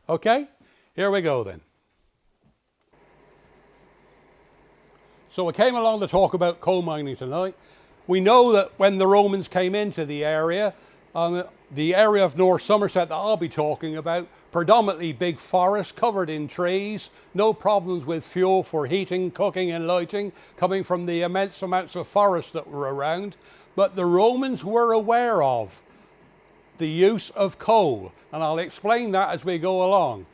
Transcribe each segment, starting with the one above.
Okay, here we go then. So we came along to talk about coal mining tonight. We know that when the Romans came into the area of North Somerset that I'll be talking about, predominantly big forests covered in trees, no problems with fuel for heating, cooking and lighting coming from the immense amounts of forest that were around. But the Romans were aware of the use of coal, and I'll explain that as we go along.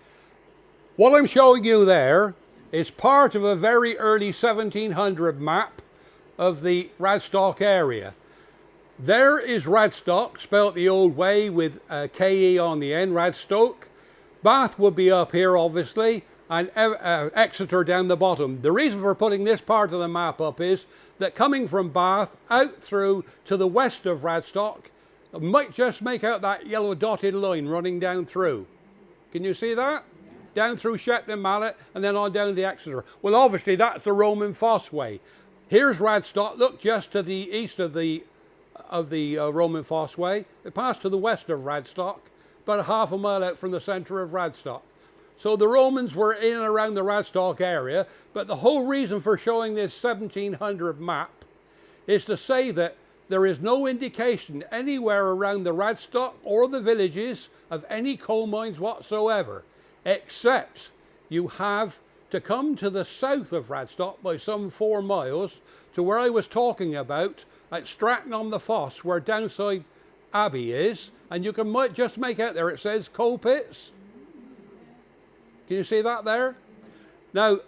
What I'm showing you there is part of a very early 1700 map of the Radstock area. There is Radstock, spelt the old way with KE on the end, Radstoke. Bath would be up here obviously, and Exeter down the bottom. The reason for putting this part of the map up is that coming from Bath out through to the west of Radstock, might just make out that yellow dotted line running down through. Can you see that? Down through Shetland Mallet and then on down to Exeter. Well, obviously that's the Roman Fosse way. Here's Radstock. Look just to the east of the Roman Fosse way. It passed to the west of Radstock, about a half a mile out from the centre of Radstock. So the Romans were in and around the Radstock area, but the whole reason for showing this 1700 map is to say that there is no indication anywhere around the Radstock or the villages of any coal mines whatsoever, except you have to come to the south of Radstock by some 4 miles to where I was talking about at Stratton-on-the-Foss, where Downside Abbey is, and you can just make out there it says coal pits. Can you see that there? Now,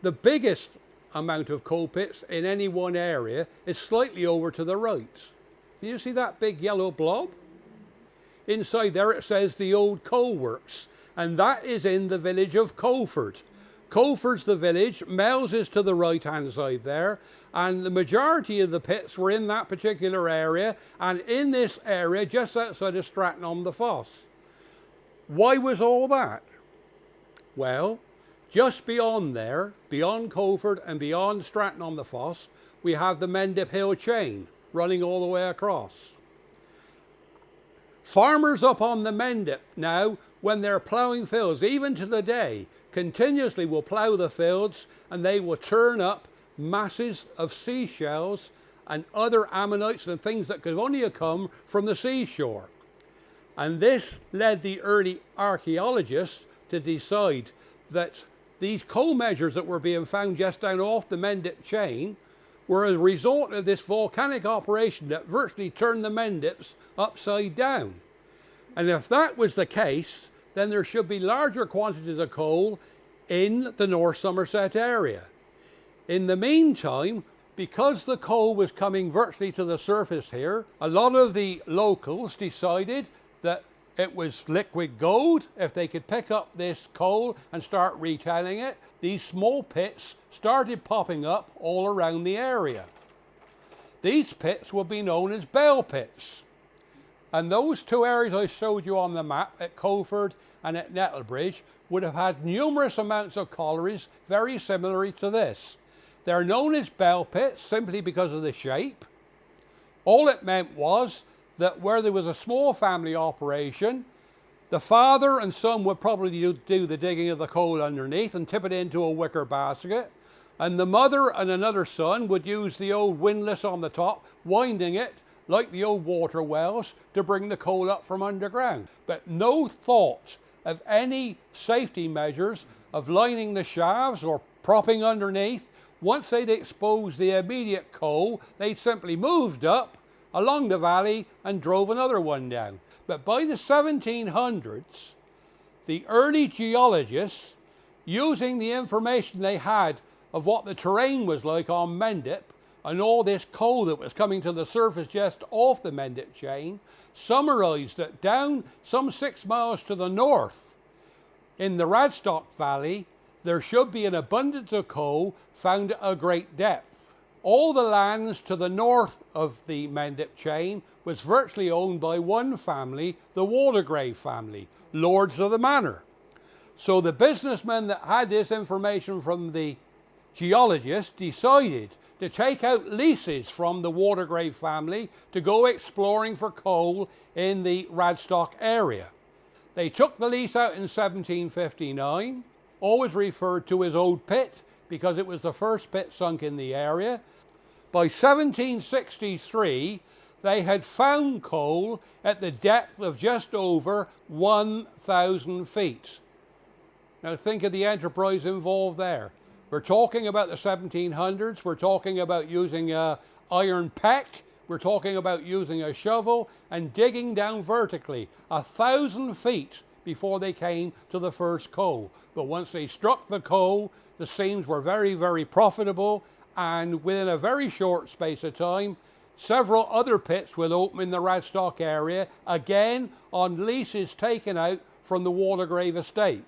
the biggest amount of coal pits in any one area is slightly over to the right. Can you see that big yellow blob? Inside there it says the old coal works, and that is in the village of Coleford. Coleford's the village, Mells is to the right hand side there, and the majority of the pits were in that particular area, and in this area just outside of Stratton-on-the-Foss. Why was all that? Well, just beyond there, beyond Coleford and beyond Stratton-on-the-Foss, we have the Mendip Hill chain running all the way across. Farmers up on the Mendip now, when they're ploughing fields, even to the day, continuously will plough the fields and they will turn up masses of seashells and other ammonites and things that could only have come from the seashore. And this led the early archaeologists to decide that these coal measures that were being found just down off the Mendip chain were a result of this volcanic operation that virtually turned the Mendips upside down. And if that was the case, then there should be larger quantities of coal in the North Somerset area. In the meantime, because the coal was coming virtually to the surface here, a lot of the locals decided that it was liquid gold. If they could pick up this coal and start retailing it, these small pits started popping up all around the area. These pits will be known as bale pits. And those 2 areas I showed you on the map at Coleford and at Nettlebridge would have had numerous amounts of collieries very similar to this. They're known as bale pits simply because of the shape. All it meant was that where there was a small family operation, the father and son would probably do the digging of the coal underneath and tip it into a wicker basket, and the mother and another son would use the old windlass on the top, winding it like the old water wells to bring the coal up from underground. But no thought of any safety measures of lining the shafts or propping underneath. Once they'd exposed the immediate coal, they simply moved up along the valley and drove another one down. But by the 1700s, the early geologists, using the information they had of what the terrain was like on Mendip and all this coal that was coming to the surface just off the Mendip chain, summarised that down some 6 miles to the north in the Radstock Valley, there should be an abundance of coal found at a great depth. All the lands to the north of the Mendip chain was virtually owned by one family, the Waldegrave family, lords of the manor. So the businessmen that had this information from the geologists decided to take out leases from the Waldegrave family to go exploring for coal in the Radstock area. They took the lease out in 1759, always referred to as Old Pit because it was the first pit sunk in the area. By 1763, they had found coal at the depth of just over 1,000 feet. Now think of the enterprise involved there. We're talking about the 1700s, we're talking about using an iron peck, we're talking about using a shovel and digging down vertically 1,000 feet before they came to the first coal. But once they struck the coal, the seams were very, very profitable, and within a very short space of time, several other pits will open in the Radstock area, again on leases taken out from the Watergrave estate.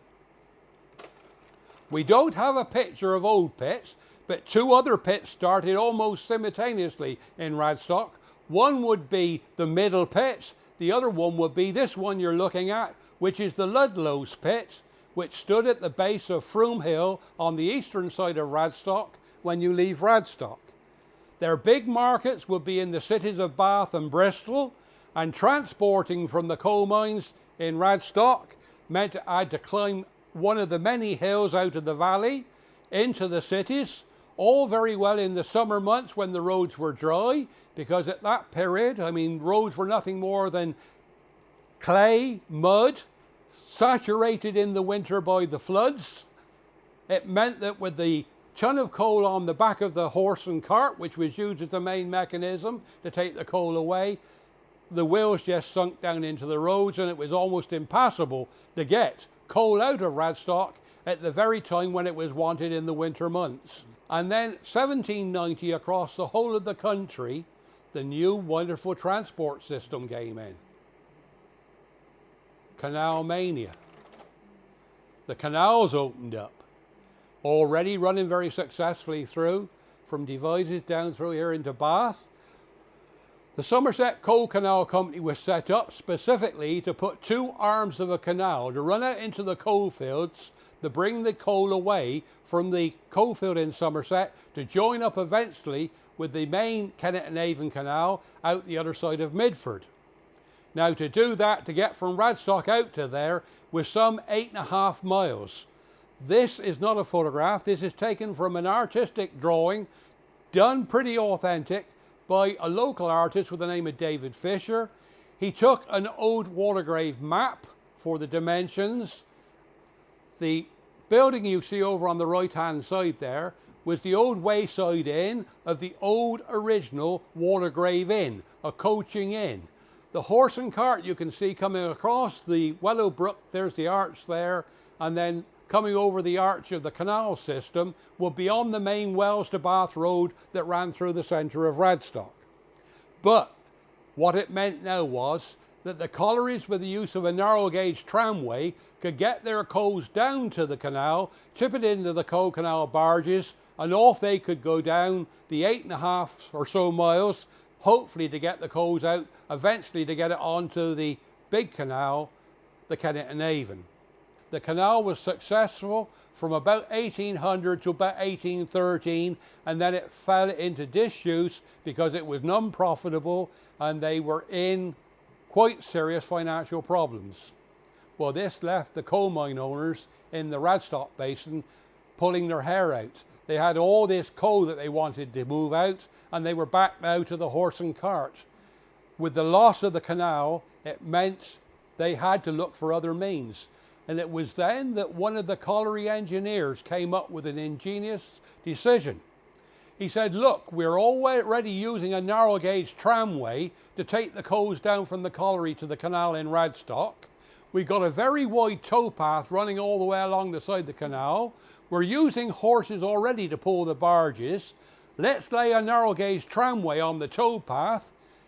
We don't have a picture of old pits, but two other pits started almost simultaneously in Radstock. One would be the middle pit, the other one would be this one you're looking at, which is the Ludlow's pit, which stood at the base of Froome Hill on the eastern side of Radstock when you leave Radstock. Their big markets would be in the cities of Bath and Bristol, and transporting from the coal mines in Radstock meant I had to climb one of the many hills out of the valley into the cities, all very well in the summer months when the roads were dry, because at that period, I mean, roads were nothing more than clay, mud, saturated in the winter by the floods. It meant that with the ton of coal on the back of the horse and cart, which was used as the main mechanism to take the coal away, the wheels just sunk down into the roads, and it was almost impossible to get coal out of Radstock at the very time when it was wanted in the winter months. And then 1790, across the whole of the country, the new wonderful transport system came in. Canal mania. The canals opened up, already running very successfully through, from Devizes down through here into Bath. The Somerset Coal Canal Company was set up specifically to put two arms of a canal to run out into the coal fields to bring the coal away from the coalfield in Somerset to join up eventually with the main Kennet and Avon Canal out the other side of Midford. Now to do that, to get from Radstock out to there, was some 8.5 miles. This is not a photograph, this is taken from an artistic drawing, done pretty authentic, by a local artist with the name of David Fisher. He took an old Watergrave map for the dimensions. The building you see over on the right hand side there was the old wayside inn of the old original Watergrave Inn, a coaching inn. The horse and cart you can see coming across the Wellow Brook, there's the arch there, and then coming over the arch of the canal system will be on the main Wells to Bath road that ran through the centre of Radstock. But what it meant now was that the collieries, with the use of a narrow gauge tramway, could get their coals down to the canal, tip it into the coal canal barges, and off they could go down the 8.5 or so miles, hopefully to get the coals out, eventually to get it onto the big canal, the Kennet and Avon. The canal was successful from about 1800 to about 1813, and then it fell into disuse because it was non-profitable and they were in quite serious financial problems. Well, this left the coal mine owners in the Radstock Basin pulling their hair out. They had all this coal that they wanted to move out, and they were back now to the horse and cart. With the loss of the canal, it meant they had to look for other means. And it was then that one of the colliery engineers came up with an ingenious decision. He said, look, we're already using a narrow gauge tramway to take the coals down from the colliery to the canal in Radstock. We've got a very wide towpath running all the way along the side of the canal. We're using horses already to pull the barges. Let's lay a narrow gauge tramway on the towpath,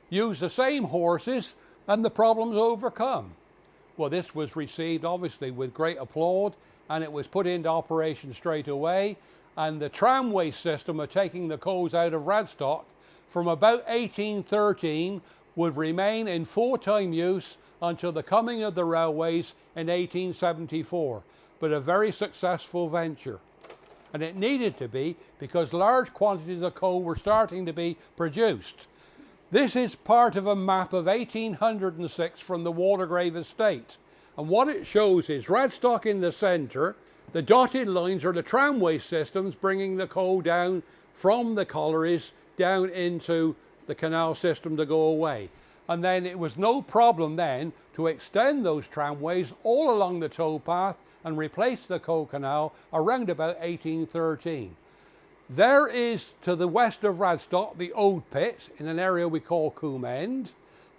use the same horses, and the problem's overcome. Well, this was received obviously with great applause, and it was put into operation straight away. And the tramway system of taking the coals out of Radstock from about 1813 would remain in full-time use until the coming of the railways in 1874. But a very successful venture. And it needed to be, because large quantities of coal were starting to be produced. This is part of a map of 1806 from the Watergrave estate. And what it shows is Radstock in the centre. The dotted lines are the tramway systems bringing the coal down from the collieries down into the canal system to go away. And then it was no problem then to extend those tramways all along the towpath and replace the coal canal around about 1813. There is, to the west of Radstock, the old pit in an area we call Coombe End.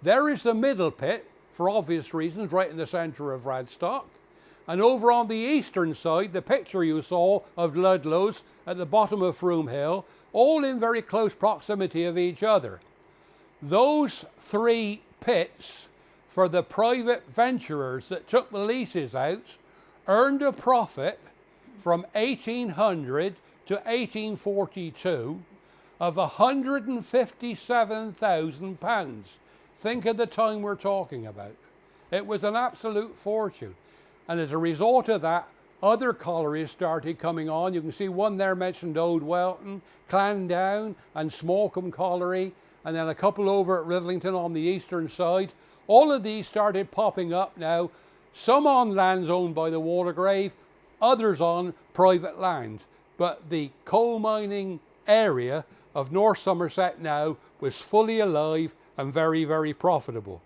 There is the middle pit, for obvious reasons, right in the centre of Radstock. And over on the eastern side, the picture you saw of Ludlow's at the bottom of Froome Hill, all in very close proximity of each other. Those three pits, for the private venturers that took the leases out, earned a profit from 1800 to 1842 of £157,000. Think of the time we're talking about. It was an absolute fortune. And as a result of that, other collieries started coming on. You can see one there mentioned Old Welton, Clandown and Smallcombe Colliery, and then a couple over at Ridlington on the eastern side. All of these started popping up now, some on lands owned by the Watergrave, others on private land. But the coal mining area of North Somerset now was fully alive and very, very profitable.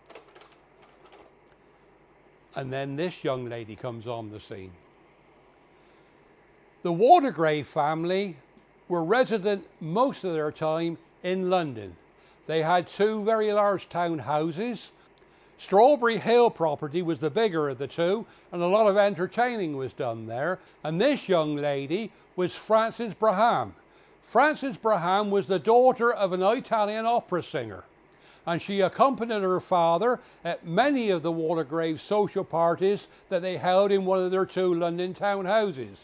And then this young lady comes on the scene. The Watergrave family were resident most of their time in London. They had two very large townhouses. Strawberry Hill property was the bigger of the two, and a lot of entertaining was done there. And this young lady was Frances Braham. Frances Braham was the daughter of an Italian opera singer, and she accompanied her father at many of the Watergrave social parties that they held in one of their two London townhouses.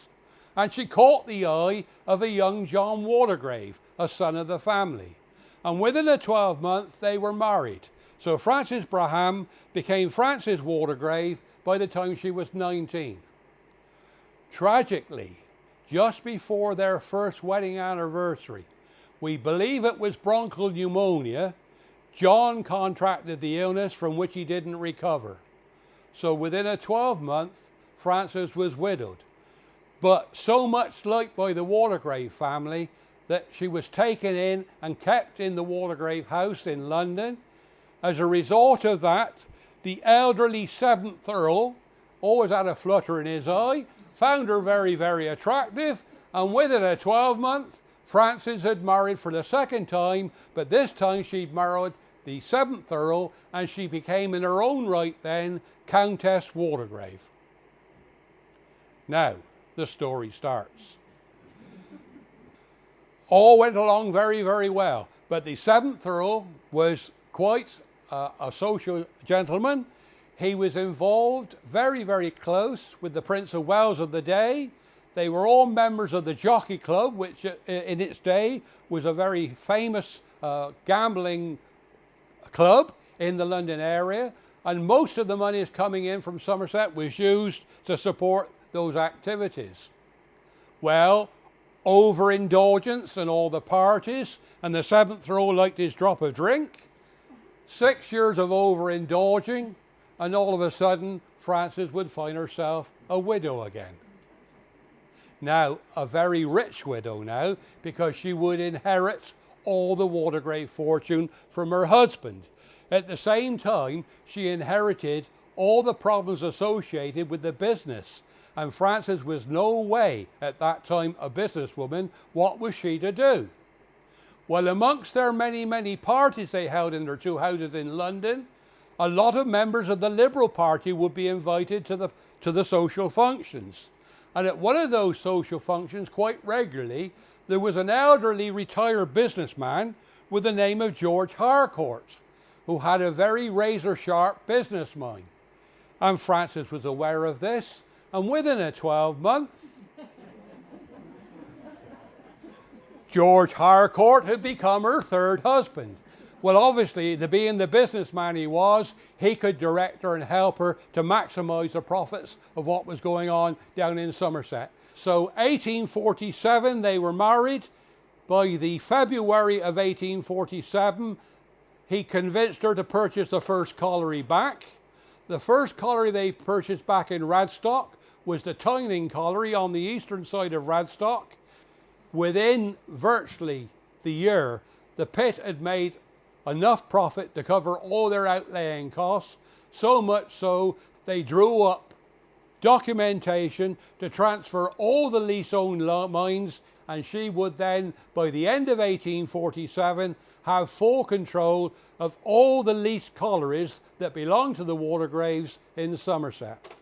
And she caught the eye of a young John Watergrave, a son of the family. And within a 12-month, they were married. So Frances Braham became Frances Watergrave by the time she was 19. Tragically, just before their first wedding anniversary, we believe it was bronchial pneumonia, John contracted the illness from which he didn't recover. So within a 12-month, Frances was widowed. But so much liked by the Watergrave family that she was taken in and kept in the Watergrave house in London. As a result of that, the elderly 7th Earl always had a flutter in his eye, found her very, very attractive, and within a 12-month, Frances had married for the second time, but this time she'd married the 7th Earl, and she became in her own right then Countess Watergrave. Now, the story starts. All went along very, very well, but the 7th Earl was quite a social gentleman. He was involved very, very close with the Prince of Wales of the day. They were all members of the Jockey Club, which in its day was a very famous gambling club in the London area. And most of the money coming in from Somerset was used to support those activities. Well, overindulgence and all the parties, and the 7th Earl liked his drop of drink. 6 years of overindulging, and all of a sudden Frances would find herself a widow again. Now, a very rich widow now, because she would inherit all the Watergrave fortune from her husband. At the same time, she inherited all the problems associated with the business. And Frances was no way at that time a businesswoman. What was she to do? Well, amongst their many, many parties they held in their two houses in London, a lot of members of the Liberal Party would be invited to the social functions. And at one of those social functions, quite regularly, there was an elderly retired businessman with the name of George Harcourt, who had a very razor-sharp business mind. And Frances was aware of this, and within a 12-month, George Harcourt had become her third husband. Well, obviously, being the businessman he was, he could direct her and help her to maximise the profits of what was going on down in Somerset. So 1847, they were married. By the February of 1847, he convinced her to purchase the first colliery back. The first colliery they purchased back in Radstock was the Tyning colliery on the eastern side of Radstock. Within virtually the year, the pit had made enough profit to cover all their outlaying costs, so much so they drew up documentation to transfer all the lease-owned mines, and she would then, by the end of 1847, have full control of all the leased collieries that belonged to the Watergraves in Somerset.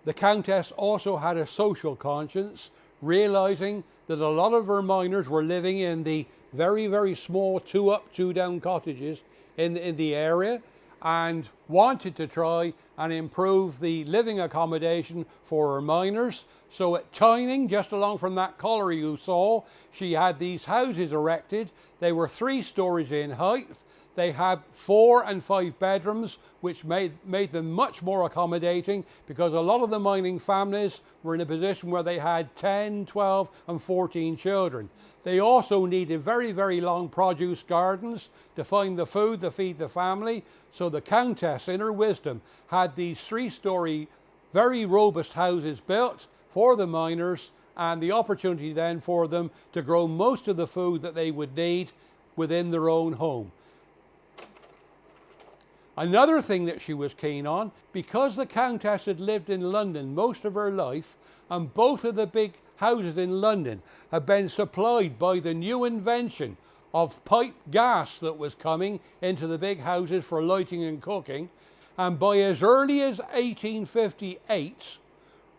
The Countess also had a social conscience, realising that a lot of her miners were living in the very, very small two-up, two-down cottages in the area, and wanted to try and improve the living accommodation for her miners. So at Tyning, just along from that colliery you saw, she had these houses erected. They were 3 stories in height. They had 4 and 5 bedrooms, which made them much more accommodating, because a lot of the mining families were in a position where they had 10, 12 and 14 children. They also needed very, very long produce gardens to find the food to feed the family. So the Countess, in her wisdom, had these 3-story, very robust houses built for the miners, and the opportunity then for them to grow most of the food that they would need within their own home. Another thing that she was keen on, because the Countess had lived in London most of her life, and both of the big houses in London had been supplied by the new invention of pipe gas that was coming into the big houses for lighting and cooking, and by as early as 1858,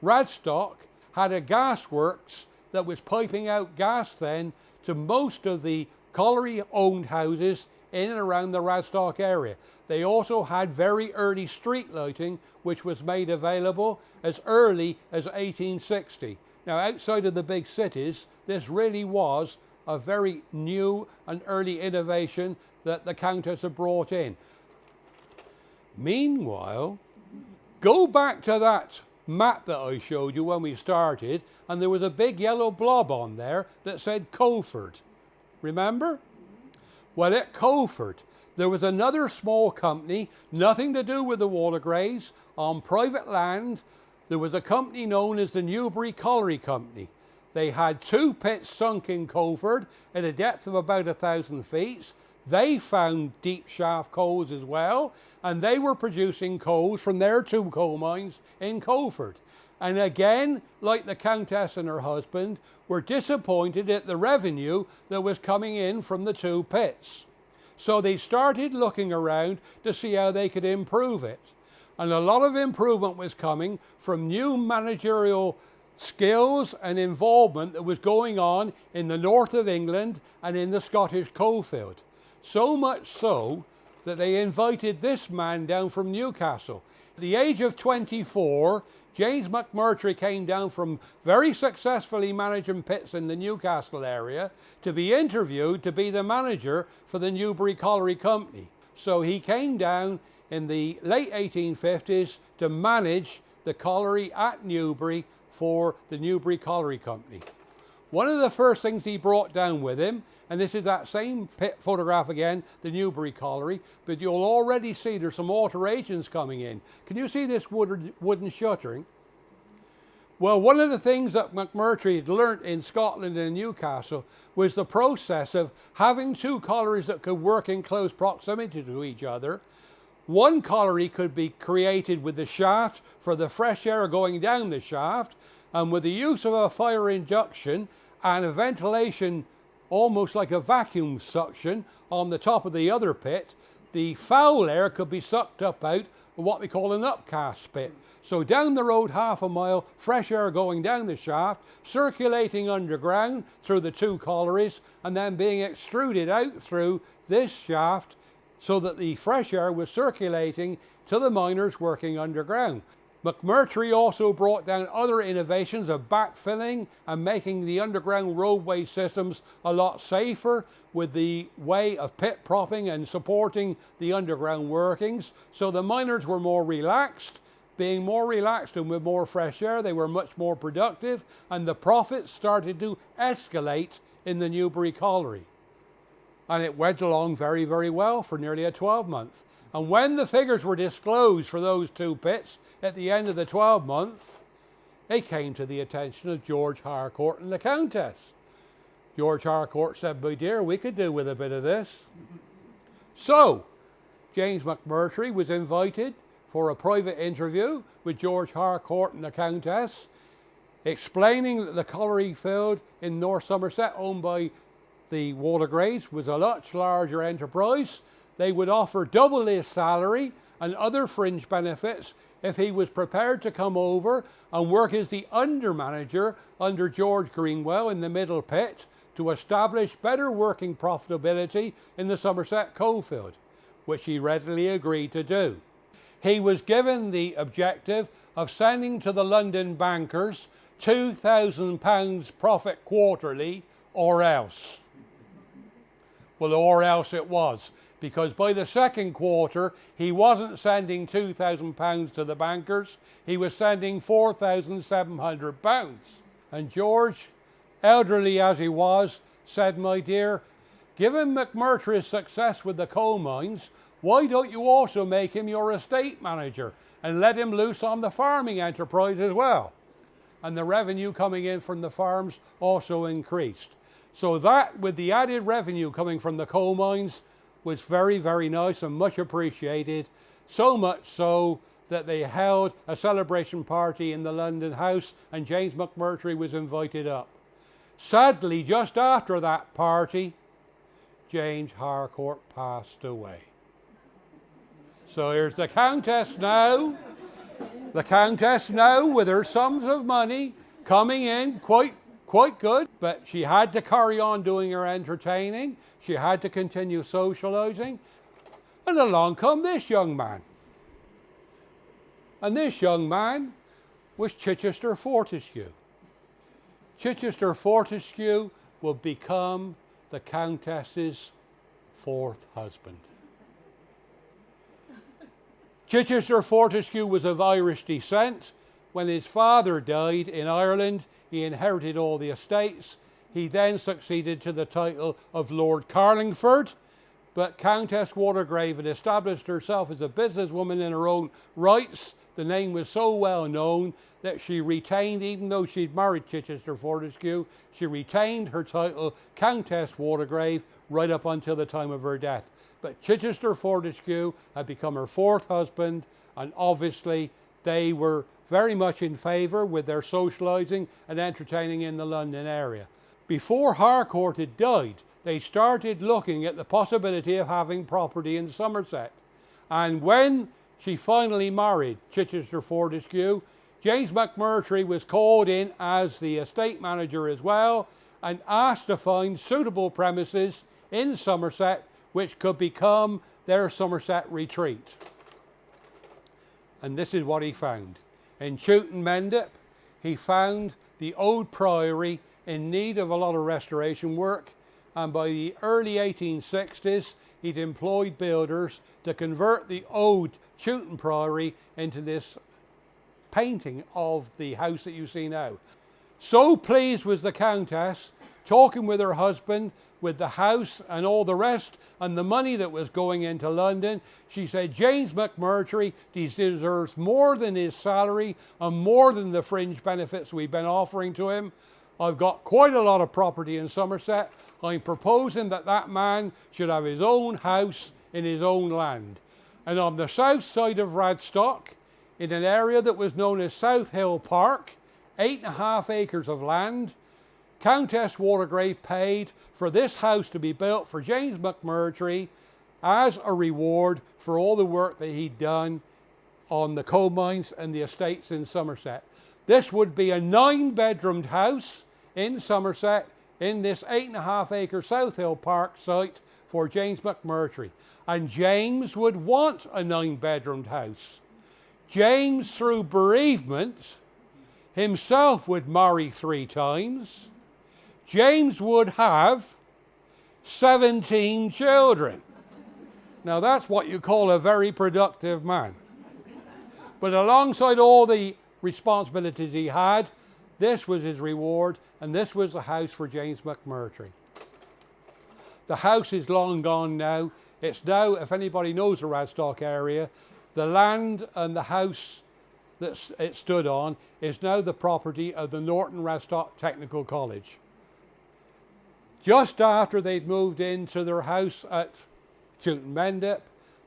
Radstock had a gas works that was piping out gas then to most of the colliery-owned houses in and around the Radstock area. They also had very early street lighting, which was made available as early as 1860. Now, outside of the big cities, this really was a very new and early innovation that the Countess had brought in. Meanwhile, go back to that map that I showed you when we started, and there was a big yellow blob on there that said Colford. Remember? Well, at Colford, there was another small company, nothing to do with the Watergraves, on private land. There was a company known as the Newbury Colliery Company. They had 2 pits sunk in Colford at a depth of about 1,000 feet. They found deep shaft coals as well, and they were producing coals from their 2 coal mines in Colford. And again, like the Countess and her husband, were disappointed at the revenue that was coming in from the 2 pits. So they started looking around to see how they could improve it. And a lot of improvement was coming from new managerial skills and involvement that was going on in the north of England and in the Scottish coalfield. So much so that they invited this man down from Newcastle. At the age of 24, James McMurtry came down from very successfully managing pits in the Newcastle area to be interviewed to be the manager for the Newbury Colliery Company. So he came down in the late 1850s to manage the colliery at Newbury for the Newbury Colliery Company. One of the first things he brought down with him, and this is that same pit photograph again, the Newbury Colliery, but you'll already see there's some alterations coming in. Can you see this wooden shuttering? Well, one of the things that McMurtry had learnt in Scotland and Newcastle was the process of having 2 collieries that could work in close proximity to each other. One colliery could be created with the shaft for the fresh air going down the shaft, and with the use of a fire induction and a ventilation almost like a vacuum suction on the top of the other pit, the foul air could be sucked up out of what we call an upcast pit. So down the road half a mile, fresh air going down the shaft, circulating underground through the 2 collieries, and then being extruded out through this shaft so that the fresh air was circulating to the miners working underground. McMurtry also brought down other innovations of backfilling and making the underground roadway systems a lot safer with the way of pit propping and supporting the underground workings. So the miners were more relaxed. Being more relaxed and with more fresh air, they were much more productive, and the profits started to escalate in the Newbury Colliery. And it went along very, very well for nearly a 12-month. And when the figures were disclosed for those two pits at the end of the 12 month, it came to the attention of George Harcourt and the Countess. George Harcourt said, "My dear, we could do with a bit of this." So, James McMurtry was invited for a private interview with George Harcourt and the Countess, explaining that the colliery field in North Somerset, owned by the Watergraves, was a much larger enterprise. They would offer double his salary and other fringe benefits if he was prepared to come over and work as the under-manager under George Greenwell in the middle pit to establish better working profitability in the Somerset coalfield, which he readily agreed to do. He was given the objective of sending to the London bankers £2,000 profit quarterly, or else. Well, or else it was, because by the second quarter, he wasn't sending £2,000 to the bankers, he was sending £4,700. And George, elderly as he was, said, "My dear, given McMurtry's success with the coal mines, why don't you also make him your estate manager and let him loose on the farming enterprise as well?" And the revenue coming in from the farms also increased. So that, with the added revenue coming from the coal mines, was very, very nice and much appreciated. So much so that they held a celebration party in the London house and James McMurtry was invited up. Sadly, just after that party, James Harcourt passed away. So here's the Countess now. The Countess now with her sums of money coming in quite good, but she had to carry on doing her entertaining. She had to continue socializing. And along come this young man. And this young man was Chichester Fortescue. Chichester Fortescue will become the Countess's fourth husband. Chichester Fortescue was of Irish descent. When his father died in Ireland, he inherited all the estates. He then succeeded to the title of Lord Carlingford, but Countess Watergrave had established herself as a businesswoman in her own rights. The name was so well known that she retained, even though she'd married Chichester Fortescue, she retained her title Countess Watergrave right up until the time of her death. But Chichester Fortescue had become her fourth husband, and obviously they were very much in favour with their socialising and entertaining in the London area. Before Harcourt had died, they started looking at the possibility of having property in Somerset. And when she finally married Chichester Fortescue, James McMurtry was called in as the estate manager as well and asked to find suitable premises in Somerset which could become their Somerset retreat. And this is what he found. In Chewton Mendip, he found the old priory in need of a lot of restoration work, and by the early 1860s, he'd employed builders to convert the old Chewton Priory into this painting of the house that you see now. So pleased was the Countess, talking with her husband, with the house and all the rest, and the money that was going into London, she said, "James McMurtry deserves more than his salary and more than the fringe benefits we've been offering to him. I've got quite a lot of property in Somerset. I'm proposing that that man should have his own house in his own land." And on the south side of Radstock, in an area that was known as South Hill Park, 8.5 acres of land, Countess Watergrave paid for this house to be built for James McMurtry as a reward for all the work that he'd done on the coal mines and the estates in Somerset. This would be a 9-bedroomed house in Somerset in this 8.5 acre South Hill Park site for James McMurtry. And James would want a 9-bedroomed house. James, through bereavement, himself would marry 3 times. James would have 17 children. Now that's what you call a very productive man. But alongside all the responsibilities he had, this was his reward, and this was the house for James McMurtry. The house is long gone now. It's now, if anybody knows the Radstock area, the land and the house that it stood on is now the property of the Norton Radstock Technical College. Just after they'd moved into their house at Chewton Mendip,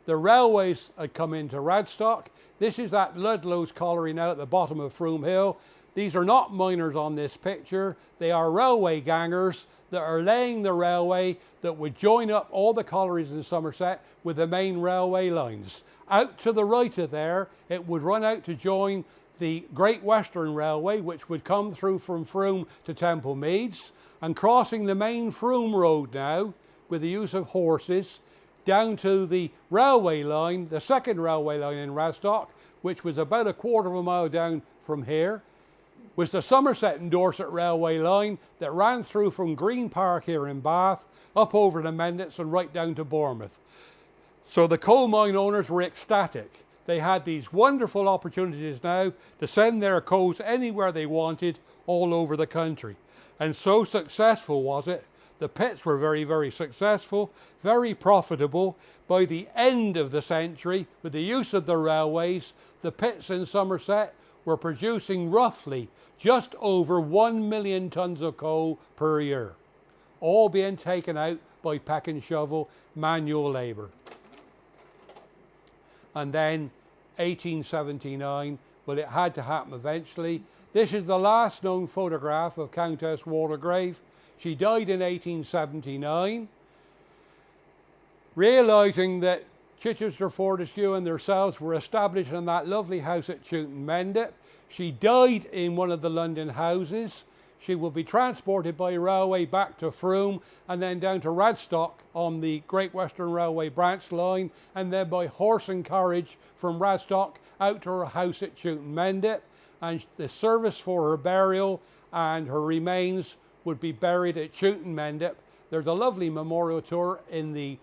the railways had come into Radstock. This is that Ludlow's colliery now at the bottom of Froome Hill. These are not miners on this picture. They are railway gangers that are laying the railway that would join up all the collieries in Somerset with the main railway lines. Out to the right of there, it would run out to join the Great Western Railway, which would come through from Froome to Temple Meads, and crossing the main Froome Road now, with the use of horses, down to the railway line, the second railway line in Radstock, which was about a quarter of a mile down from here, was the Somerset and Dorset railway line that ran through from Green Park here in Bath, up over the Mendits and right down to Bournemouth. So the coal mine owners were ecstatic. They had these wonderful opportunities now to send their coals anywhere they wanted all over the country. And so successful was it, the pits were very, very successful, very profitable. By the end of the century, with the use of the railways, the pits in Somerset were producing roughly just over 1 million tonnes of coal per year, all being taken out by peck and shovel manual labour. And then 1879, well, it had to happen eventually. This is the last known photograph of Countess Waldegrave. She died in 1879. Realising that Chichester, Fortescue and themselves were established in that lovely house at Chewton Mendip, she died in one of the London houses. She will be transported by railway back to Froome and then down to Radstock on the Great Western Railway branch line, and then by horse and carriage from Radstock out to her house at Chewton Mendip. And the service for her burial and her remains would be buried at Chewton Mendip. There's a lovely memorial tour in the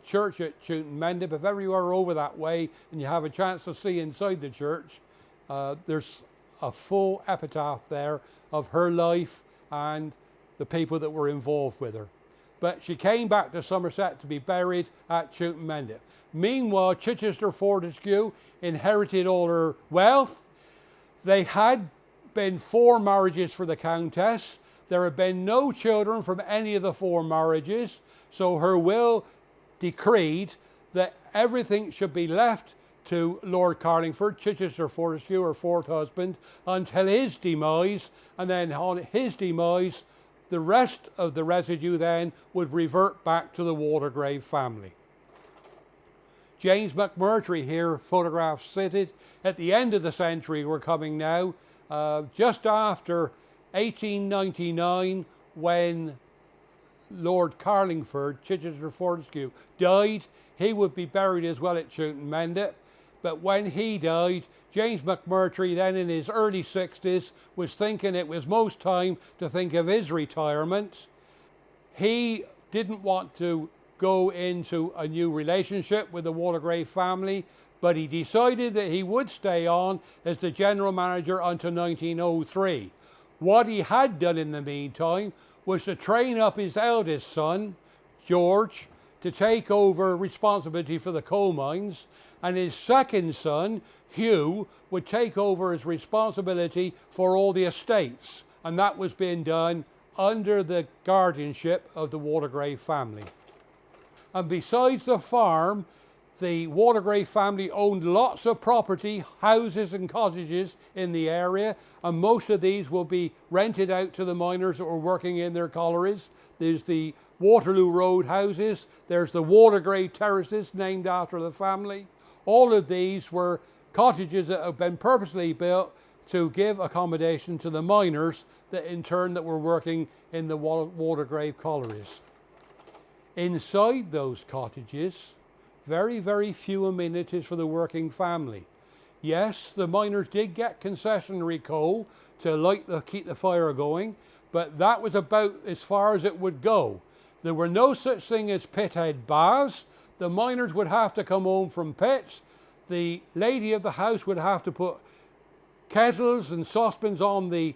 church at Chewton Mendip. If ever you are over that way and you have a chance to see inside the church, there's a full epitaph there of her life and the people that were involved with her. But she came back to Somerset to be buried at Chewton Mendip. Meanwhile, Chichester Fortescue inherited all her wealth. They had been 4 marriages for the Countess. There had been no children from any of the 4 marriages, so her will decreed that everything should be left to Lord Carlingford, Chichester Fortescue, her 4th husband, until his demise, and then on his demise, the rest of the residue then would revert back to the Waldegrave family. James McMurtry here, photographs cited. At the end of the century we're coming now, just after 1899, when Lord Carlingford, Chichester Fortescue, died. He would be buried as well at Chewton Mendip. But when he died, James McMurtry, then in his early 60s, was thinking it was most time to think of his retirement. He didn't want to go into a new relationship with the Waldegrave family, but he decided that he would stay on as the general manager until 1903. What he had done in the meantime was to train up his eldest son, George, to take over responsibility for the coal mines, and his second son, Hugh, would take over his responsibility for all the estates, and that was being done under the guardianship of the Waldegrave family. And besides the farm, the Waldegrave family owned lots of property, houses and cottages in the area, and most of these will be rented out to the miners that were working in their collieries. There's the Waterloo Road houses, there's the Waldegrave terraces named after the family. All of these were cottages that have been purposely built to give accommodation to the miners that in turn that were working in the Waldegrave collieries. Inside those cottages, very, very few amenities for the working family. Yes, the miners did get concessionary coal to keep the fire going, but that was about as far as it would go. There were no such thing as pithead baths. The miners would have to come home from pits. The lady of the house would have to put kettles and saucepans on the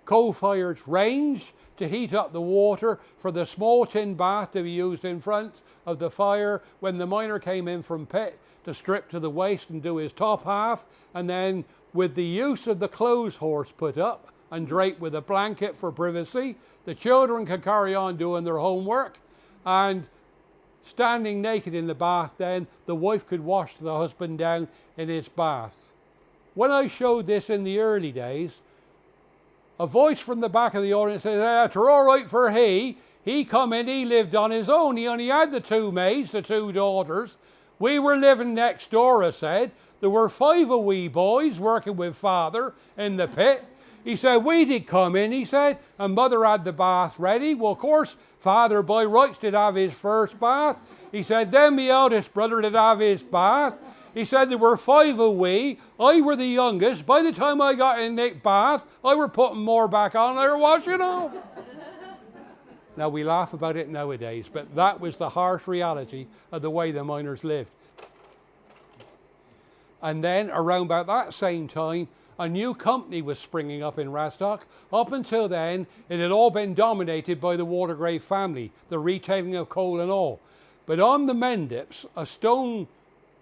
coal-fired range. to heat up the water for the small tin bath to be used in front of the fire when the miner came in from pit to strip to the waist and do his top half, and then with the use of the clothes horse put up and draped with a blanket for privacy, the children could carry on doing their homework, and standing naked in the bath then, the wife could wash the husband down in his bath. When I showed this in the early days, a voice from the back of the audience said, "It's all right for he. He come in, he lived on his own. He only had the two maids, the two daughters. We were living next door," I said. "There were 5 of we boys working with father in the pit." He said, "We did come in," he said, "and mother had the bath ready. Well, of course, father by rights did have his first bath." He said, "Then my eldest brother did have his bath." He said, "There were 5 of we. I were the youngest. By the time I got in the bath, I were putting more back on, I were washing off." Now, we laugh about it nowadays, but that was the harsh reality of the way the miners lived. And then, around about that same time, a new company was springing up in Radstock. Up until then, it had all been dominated by the Watergrave family, the retailing of coal and all. But on the Mendips, a stone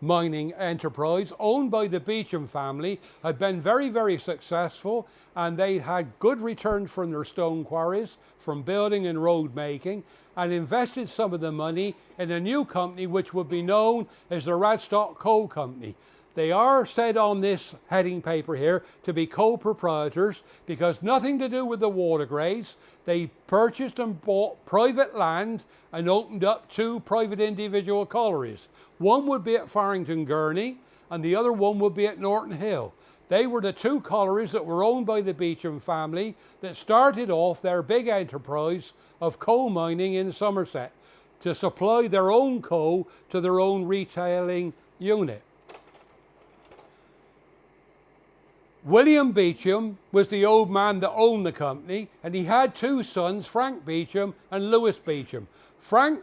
mining enterprise owned by the Beecham family had been very, very successful, and they had good returns from their stone quarries, from building and road making, and invested some of the money in a new company which would be known as the Radstock Coal Company. They are said on this heading paper here to be co-proprietors because nothing to do with the Watergraves. They purchased and bought private land and opened up 2 private individual collieries. One would be at Farrington Gurney and the other one would be at Norton Hill. They were the 2 collieries that were owned by the Beecham family that started off their big enterprise of coal mining in Somerset to supply their own coal to their own retailing unit. William Beecham was the old man that owned the company, and he had 2 sons, Frank Beecham and Lewis Beecham. Frank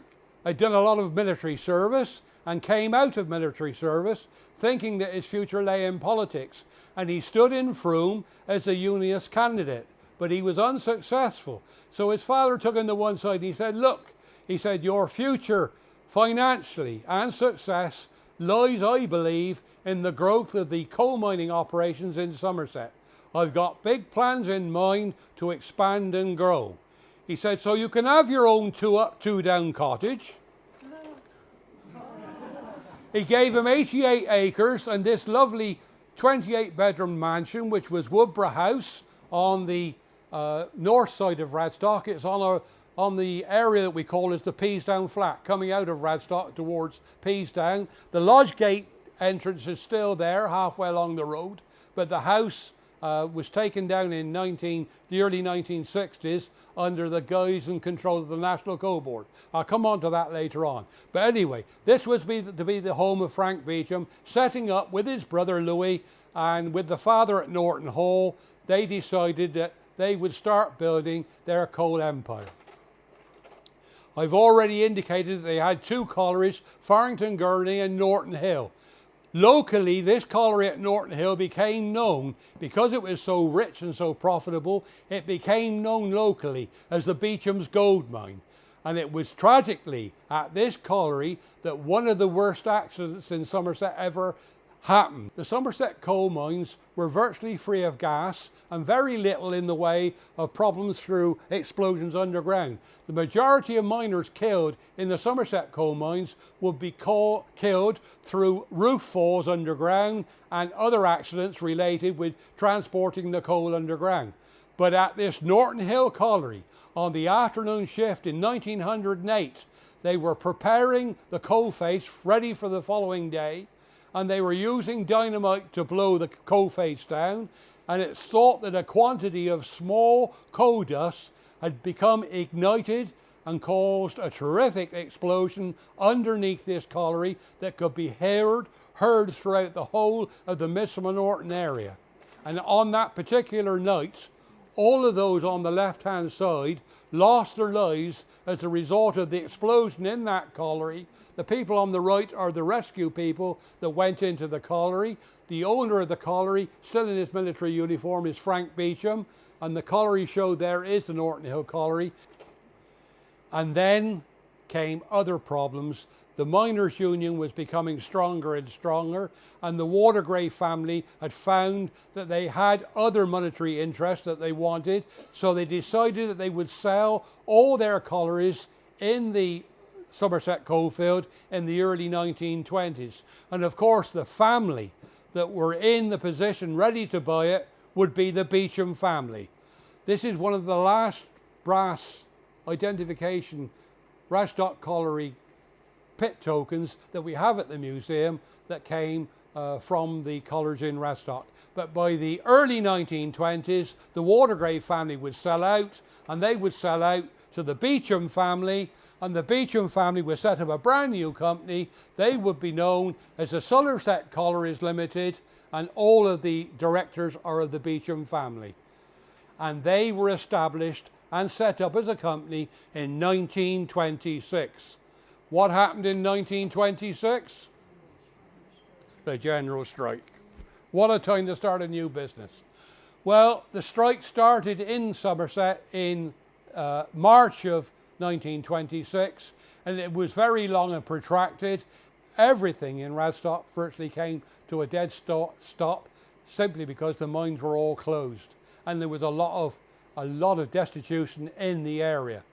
had done a lot of military service and came out of military service thinking that his future lay in politics, and he stood in Frome as a unionist candidate, but he was unsuccessful. So his father took him to one side and he said, "Look," he said, "your future financially and success lies, I believe, in the growth of the coal mining operations in Somerset. I've got big plans in mind to expand and grow." He said, "So you can have your own 2 up, 2 down cottage." He gave him 88 acres and this lovely 28-bedroom mansion, which was Woodborough House on the north side of Radstock. It's on the area that we call as the Peasdown Flat, coming out of Radstock towards Peasdown. The lodge gate entrance is still there, halfway along the road, but the house was taken down in the early 1960s under the guise and control of the National Coal Board. I'll come on to that later on. But anyway, this was to be the home of Frank Beecham, setting up with his brother Louis and with the father at Norton Hall. They decided that they would start building their coal empire. I've already indicated that they had 2 collieries, Farrington Gurney and Norton Hill. Locally, this colliery at Norton Hill became known, because it was so rich and so profitable, it became known locally as the Beecham's Gold Mine. And it was tragically at this colliery that one of the worst accidents in Somerset ever happened. The Somerset coal mines were virtually free of gas and very little in the way of problems through explosions underground. The majority of miners killed in the Somerset coal mines would be killed through roof falls underground and other accidents related with transporting the coal underground. But at this Norton Hill colliery, on the afternoon shift in 1908, they were preparing the coal face ready for the following day, and they were using dynamite to blow the coal face down, and it's thought that a quantity of small coal dust had become ignited and caused a terrific explosion underneath this colliery that could be heard throughout the whole of the Midsummer Norton area. And on that particular night, all of those on the left-hand side lost their lives as a result of the explosion in that colliery The people on the right are the rescue people that went into the colliery. The owner of the colliery, still in his military uniform, is Frank Beecham, and the colliery show there is the Norton Hill Colliery. And then came other problems. The miners' union was becoming stronger and stronger, and the Watergrave family had found that they had other monetary interests that they wanted, so they decided that they would sell all their collieries in the Somerset coalfield in the early 1920s. And of course, the family that were in the position ready to buy it would be the Beecham family. This is one of the last brass identification Radstock colliery pit tokens that we have at the museum that came from the collieries in Radstock. But by the early 1920s, the Watergrave family would sell out, and they would sell out to the Beecham family, and the Beecham family would set up a brand new company. They would be known as the Somerset Collieries Limited, and all of the directors are of the Beecham family. And they were established and set up as a company in 1926. What happened in 1926? The general strike. What a time to start a new business. Well, the strike started in Somerset in March of 1926, and it was very long and protracted. Everything in Radstock virtually came to a dead stop simply because the mines were all closed, and there was a lot of destitution in the area.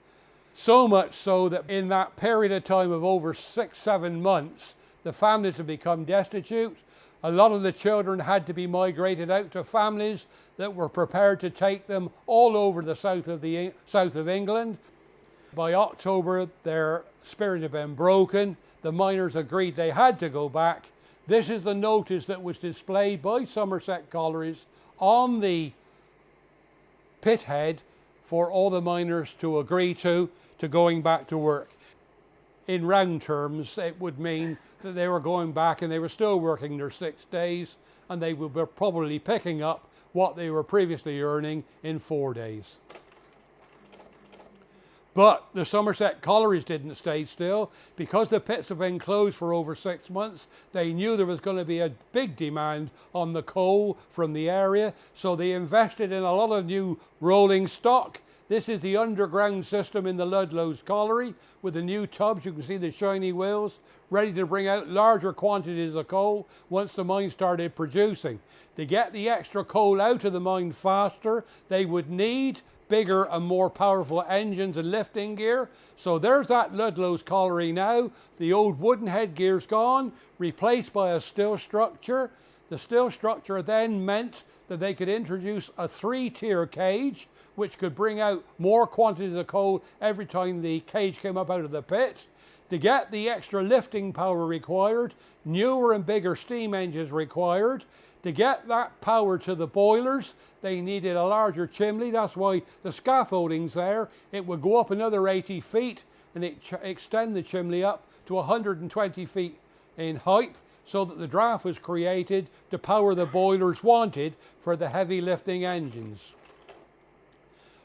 So much so that in that period of time of over 6-7 months, the families had become destitute. A lot of the children had to be migrated out to families that were prepared to take them all over the south of England. By October, their spirit had been broken. The miners agreed they had to go back. This is the notice that was displayed by Somerset Collieries on the pit head for all the miners to agree to going back to work. In round terms, it would mean that they were going back and they were still working their 6 days, and they were probably picking up what they were previously earning in 4 days. But the Somerset collieries didn't stay still. Because the pits have been closed for over 6 months, they knew there was going to be a big demand on the coal from the area, so they invested in a lot of new rolling stock. This is the underground system in the Ludlow's colliery with the new tubs. You can see the shiny wheels, ready to bring out larger quantities of coal once the mine started producing. To get the extra coal out of the mine faster, they would need bigger and more powerful engines and lifting gear. So there's that Ludlow's colliery now. The old wooden headgear's gone, replaced by a steel structure. The steel structure then meant that they could introduce a 3-tier cage, which could bring out more quantities of coal every time the cage came up out of the pit. To get the extra lifting power required, newer and bigger steam engines required. To get that power to the boilers, they needed a larger chimney. That's why the scaffolding's there. It would go up another 80 feet and extend the chimney up to 120 feet in height, so that the draft was created to power the boilers wanted for the heavy lifting engines.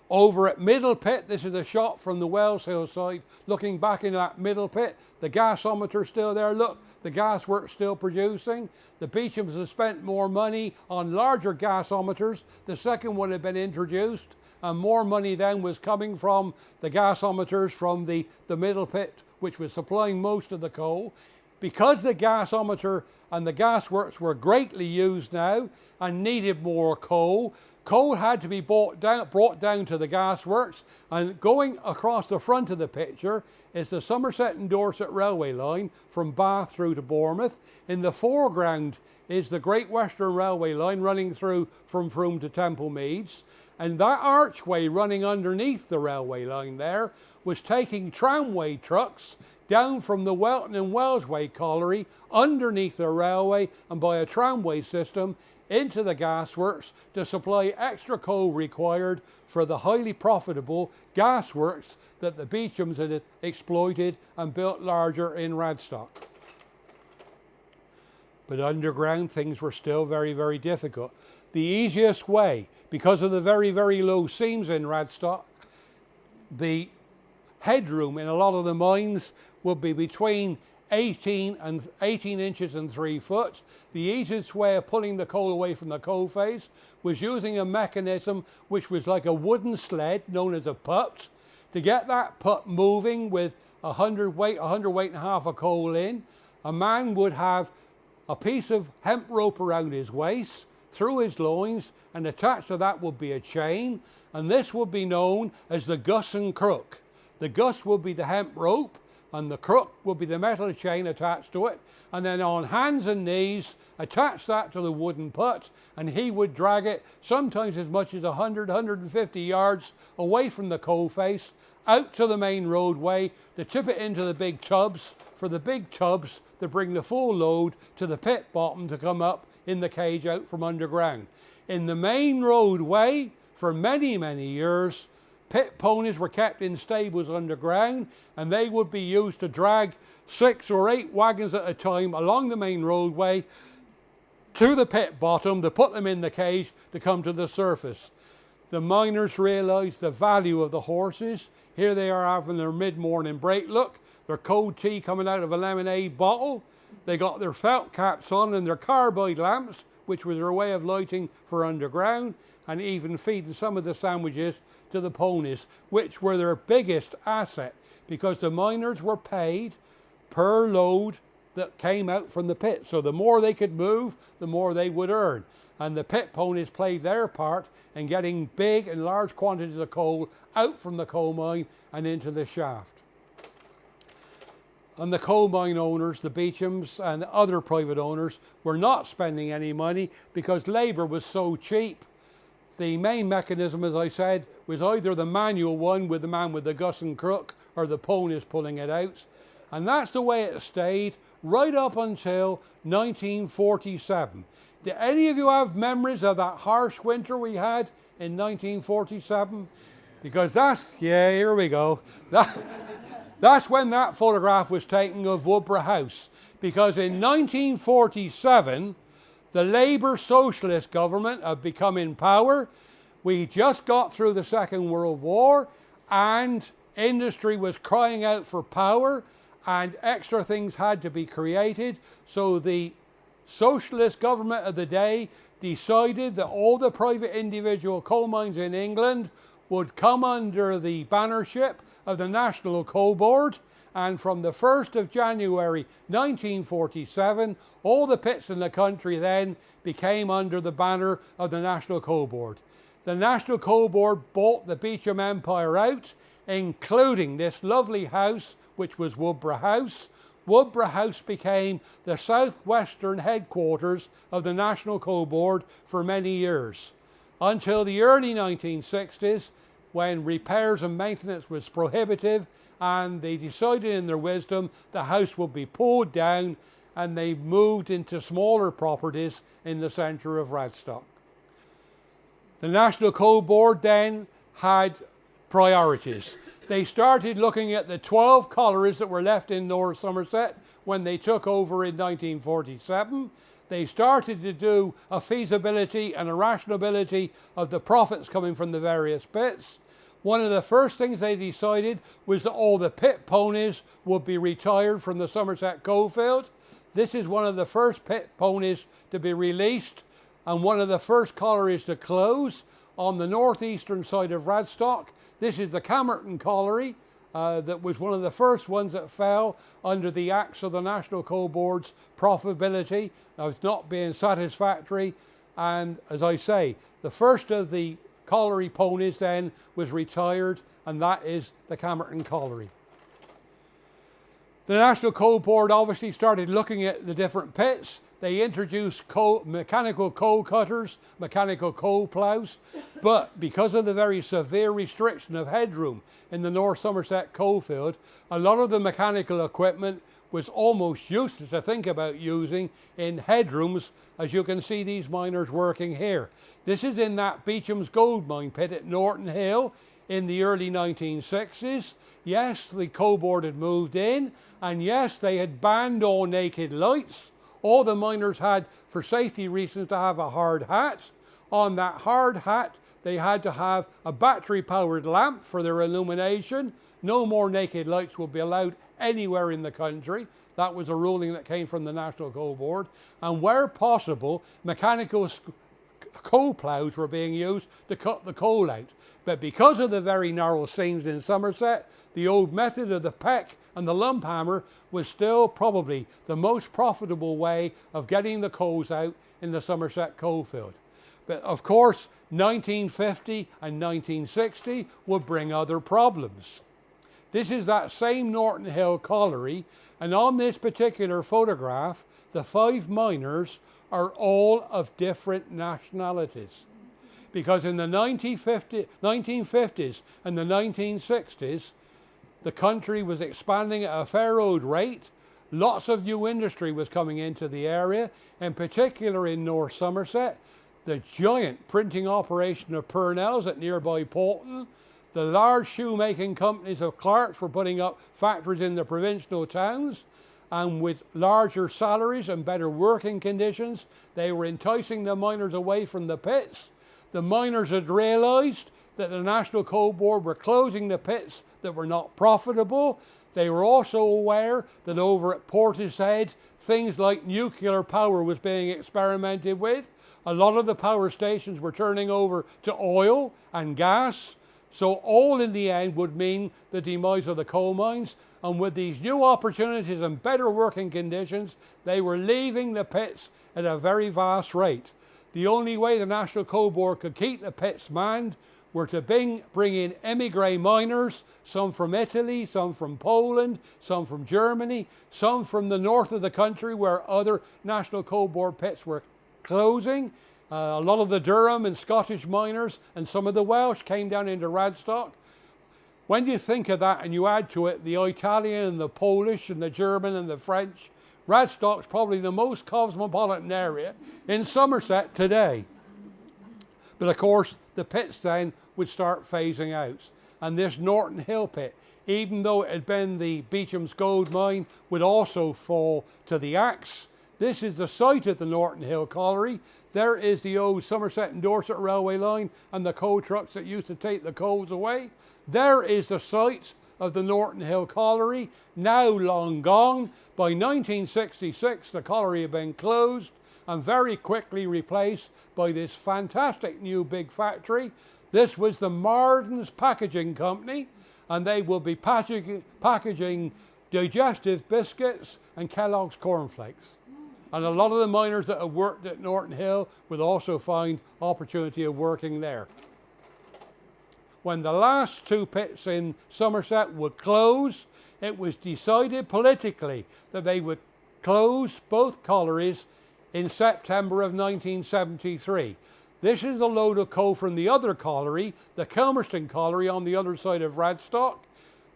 Over at Middle Pit, this is a shot from the Wells Hill side, looking back into that middle pit. The gasometer's still there. Look, the gas works still producing. The Beechams have spent more money on larger gasometers. The second one had been introduced, and more money then was coming from the gasometers from the middle pit, which was supplying most of the coal. Because the gasometer and the gasworks were greatly used now and needed more coal, coal had to be brought down to the gasworks, and going across the front of the picture is the Somerset and Dorset railway line from Bath through to Bournemouth. In the foreground is the Great Western Railway line running through from Frome to Temple Meads, and that archway running underneath the railway line there was taking tramway trucks down from the Welton and Wellsway colliery underneath the railway and by a tramway system into the gasworks to supply extra coal required for the highly profitable gasworks that the Beechams had exploited and built larger in Radstock. But underground things were still very, very difficult. The easiest way, because of the very, very low seams in Radstock, the headroom in a lot of the mines would be between 18 inches and 3 foot. The easiest way of pulling the coal away from the coal face was using a mechanism which was like a wooden sled known as a putt. To get that putt moving with 100 weight and a half of coal in, a man would have a piece of hemp rope around his waist, through his loins, and attached to that would be a chain, and this would be known as the gus and crook. The gus would be the hemp rope, and the crook would be the metal chain attached to it, and then on hands and knees attach that to the wooden putt, and he would drag it sometimes as much as 150 yards away from the coal face, out to the main roadway to tip it into the big tubs, for the big tubs to bring the full load to the pit bottom to come up in the cage out from underground. In the main roadway, for many, many years, pit ponies were kept in stables underground, and they would be used to drag 6 or 8 wagons at a time along the main roadway to the pit bottom to put them in the cage to come to the surface. The miners realised the value of the horses. Here they are having their mid-morning break. Look, their cold tea coming out of a lemonade bottle. They got their felt caps on and their carbide lamps, which was their way of lighting for underground, and even feeding some of the sandwiches to the ponies, which were their biggest asset, because the miners were paid per load that came out from the pit. So the more they could move, the more they would earn. And the pit ponies played their part in getting big and large quantities of coal out from the coal mine and into the shaft. And the coal mine owners, the Beechams and other private owners, were not spending any money because labour was so cheap. The main mechanism, as I said, was either the manual one with the man with the gus and crook, or the ponies pulling it out. And that's the way it stayed right up until 1947. Do any of you have memories of that harsh winter we had in 1947? Because here we go. That's when that photograph was taken of Woodborough House. Because in 1947, the Labour Socialist government had become in power. We just got through the Second World War, and industry was crying out for power, and extra things had to be created. So the socialist government of the day decided that all the private individual coal mines in England would come under the bannership of the National Coal Board, and from the 1st of January 1947, all the pits in the country then became under the banner of the National Coal Board. The National Coal Board bought the Beecham Empire out, including this lovely house, which was Woodborough House. Woodborough House became the southwestern headquarters of the National Coal Board for many years, until the early 1960s, when repairs and maintenance was prohibitive, and they decided in their wisdom the house would be pulled down, and they moved into smaller properties in the centre of Radstock. The National Coal Board then had priorities. They started looking at the 12 collieries that were left in North Somerset when they took over in 1947. They started to do a feasibility and a rationability of the profits coming from the various pits. One of the first things they decided was that all the pit ponies would be retired from the Somerset coalfield. This is one of the first pit ponies to be released, and one of the first collieries to close on the northeastern side of Radstock. This is the Camerton Colliery, that was one of the first ones that fell under the axe of the National Coal Board's profitability of not being satisfactory. And as I say, the first of the colliery ponies then was retired, and that is the Camerton Colliery. The National Coal Board obviously started looking at the different pits. They introduced mechanical coal cutters, mechanical coal ploughs, but because of the very severe restriction of headroom in the North Somerset coalfield, a lot of the mechanical equipment was almost useless to think about using in headrooms, as you can see these miners working here. This is in that Beecham's gold mine pit at Norton Hill in the early 1960s. Yes, the coal board had moved in, and yes, they had banned all naked lights. All the miners had, for safety reasons, to have a hard hat. On that hard hat, they had to have a battery-powered lamp for their illumination. No more naked lights will be allowed anywhere in the country. That was a ruling that came from the National Coal Board. And where possible, mechanical coal ploughs were being used to cut the coal out. But because of the very narrow seams in Somerset, the old method of the peck and the lump hammer was still probably the most profitable way of getting the coals out in the Somerset coalfield. But of course, 1950 and 1960 would bring other problems. This is that same Norton Hill colliery, and on this particular photograph, the 5 miners are all of different nationalities. Because in the 1950s and the 1960s, the country was expanding at a fair old rate. Lots of new industry was coming into the area, in particular in North Somerset. The giant printing operation of Purnell's at nearby Porton. The large shoemaking companies of Clark's were putting up factories in the provincial towns, and with larger salaries and better working conditions, they were enticing the miners away from the pits. The miners had realised that the National Coal Board were closing the pits that were not profitable. They were also aware that over at Portishead, things like nuclear power was being experimented with. A lot of the power stations were turning over to oil and gas. So all in the end would mean the demise of the coal mines. And with these new opportunities and better working conditions, they were leaving the pits at a very vast rate. The only way the National Coal Board could keep the pits manned were to bring in emigre miners, some from Italy, some from Poland, some from Germany, some from the north of the country where other National Coal Board pits were closing. A lot of the Durham and Scottish miners and some of the Welsh came down into Radstock. When you think of that and you add to it the Italian and the Polish and the German and the French, Radstock's probably the most cosmopolitan area in Somerset today. But of course, the pits then would start phasing out. And this Norton Hill pit, even though it had been the Beecham's gold mine, would also fall to the axe. This is the site of the Norton Hill colliery. There is the old Somerset and Dorset railway line and the coal trucks that used to take the coals away. There is the site of the Norton Hill colliery, now long gone. By 1966, the colliery had been closed and very quickly replaced by this fantastic new big factory. This was the Marden's Packaging Company, and they will be packaging digestive biscuits and Kellogg's cornflakes. And a lot of the miners that have worked at Norton Hill would also find opportunity of working there. When the last 2 pits in Somerset would close, it was decided politically that they would close both collieries in September of 1973. This is a load of coal from the other colliery, the Kilmerston colliery on the other side of Radstock.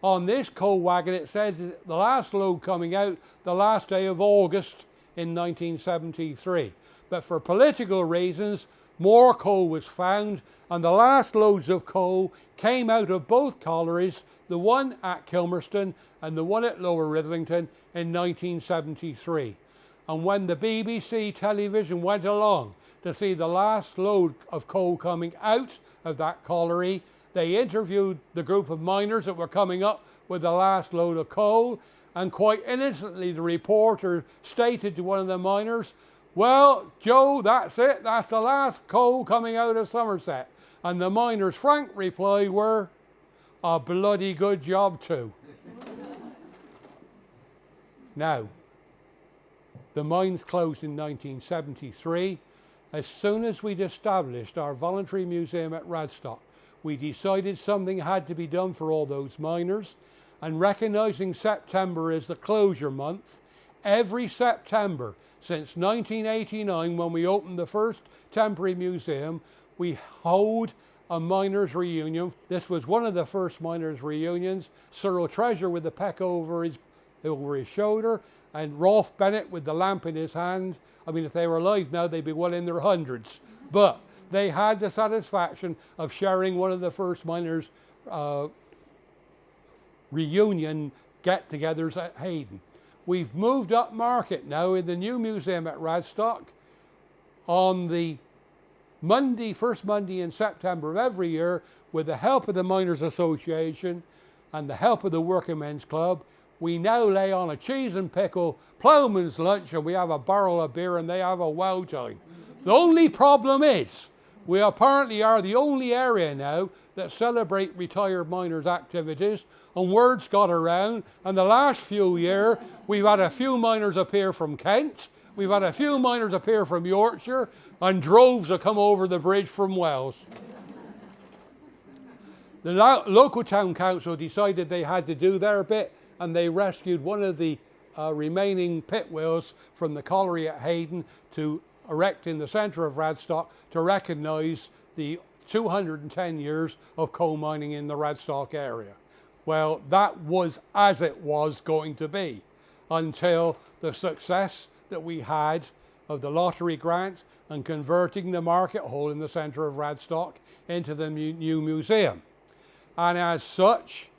On this coal wagon it says the last load coming out the last day of August in 1973. But for political reasons, more coal was found, and the last loads of coal came out of both collieries, the one at Kilmerston and the one at Lower Ridlington in 1973. And when the BBC television went along to see the last load of coal coming out of that colliery, they interviewed the group of miners that were coming up with the last load of coal, and quite innocently the reporter stated to one of the miners, "Well, Joe, that's it, that's the last coal coming out of Somerset." And the miner's frank reply were, "A bloody good job too." Now, the mines closed in 1973. As soon as we'd established our voluntary museum at Radstock, we decided something had to be done for all those miners, and recognising September as the closure month, every September since 1989, when we opened the first temporary museum, we hold a miners' reunion. This was one of the first miners' reunions. Cyril Treasure with the peck over his shoulder, and Rolf Bennett with the lamp in his hand. I mean, if they were alive now, they'd be well in their hundreds. But they had the satisfaction of sharing one of the first miners' reunion get-togethers at Hayden. We've moved up market now in the new museum at Radstock. On the first Monday in September of every year, with the help of the Miners Association and the help of the Working Men's Club, we now lay on a cheese and pickle ploughman's lunch, and we have a barrel of beer, and they have a wow time. The only problem is, we apparently are the only area now that celebrate retired miners' activities, and words got around, and the last few years we've had a few miners appear from Kent, we've had a few miners appear from Yorkshire, and droves have come over the bridge from Wales. The local town council decided they had to do their bit, and they rescued one of the remaining pit wheels from the colliery at Hayden to erect in the centre of Radstock to recognise the 210 years of coal mining in the Radstock area. Well, that was as it was going to be until the success that we had of the lottery grant and converting the market hall in the centre of Radstock into the new museum. And as such,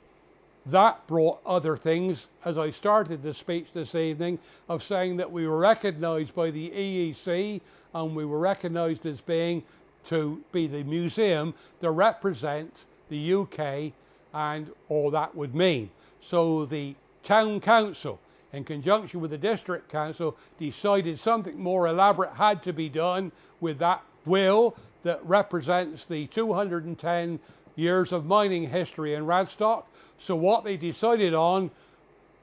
that brought other things, as I started the speech this evening, of saying that we were recognised by the EEC and we were recognised as being to be the museum to represent the UK and all that would mean. So the town council, in conjunction with the district council, decided something more elaborate had to be done with that wheel that represents the 210 years of mining history in Radstock. So what they decided on,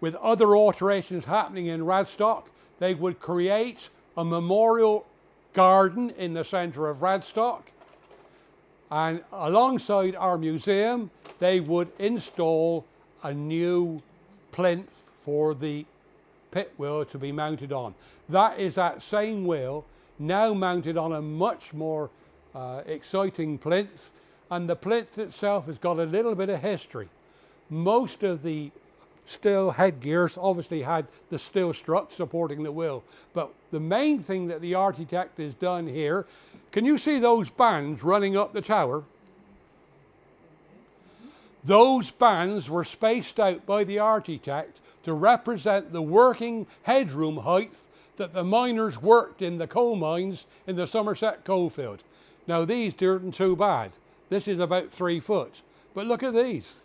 with other alterations happening in Radstock, they would create a memorial garden in the centre of Radstock, and alongside our museum they would install a new plinth for the pit wheel to be mounted on. That is that same wheel now mounted on a much more exciting plinth, and the plinth itself has got a little bit of history. Most of the steel headgears obviously had the steel struts supporting the wheel, but the main thing that the architect has done here, can you see those bands running up the tower? Those bands were spaced out by the architect to represent the working headroom height that the miners worked in the coal mines in the Somerset coalfield. Now these aren't too bad. This is about 3 foot, but look at these.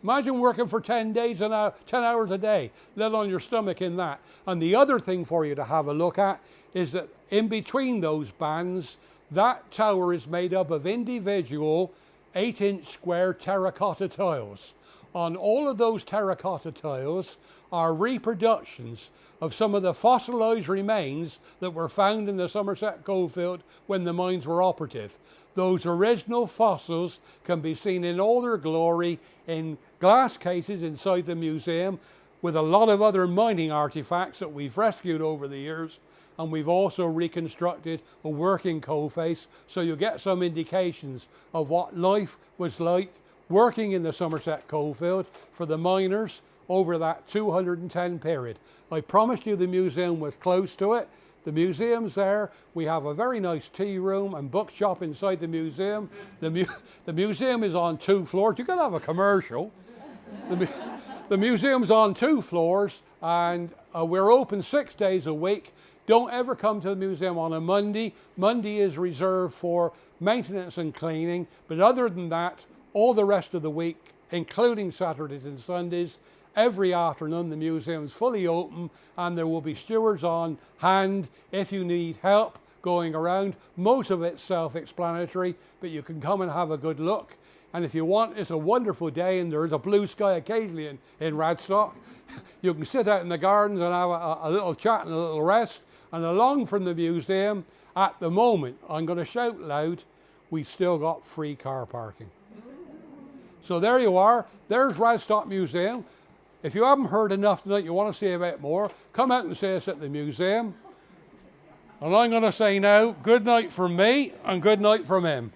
Imagine working for 10 days and 10 hours a day, let on your stomach in that. And the other thing for you to have a look at is that in between those bands, that tower is made up of individual 8-inch square terracotta tiles. On all of those terracotta tiles are reproductions of some of the fossilised remains that were found in the Somerset coalfield when the mines were operative. Those original fossils can be seen in all their glory in glass cases inside the museum, with a lot of other mining artifacts that we've rescued over the years, and we've also reconstructed a working coal face, so you get some indications of what life was like working in the Somerset coalfield for the miners over that 210 period. I promised you the museum was close to it. The museum's there. We have a very nice tea room and bookshop inside the museum. The museum is on 2 floors. You could have a commercial. The museum's on 2 floors, and we're open 6 days a week. Don't ever come to the museum on a Monday. Monday is reserved for maintenance and cleaning, but other than that, all the rest of the week, including Saturdays and Sundays, every afternoon the museum is fully open, and there will be stewards on hand if you need help going around. Most of it's self-explanatory, but you can come and have a good look. And if you want, it's a wonderful day and there is a blue sky occasionally in Radstock. You can sit out in the gardens and have a little chat and a little rest. And along from the museum, at the moment, I'm going to shout loud, we've still got free car parking. So there you are. There's Radstock Museum. If you haven't heard enough tonight, you want to see a bit more, come out and see us at the museum. And I'm going to say now, good night from me and good night from him.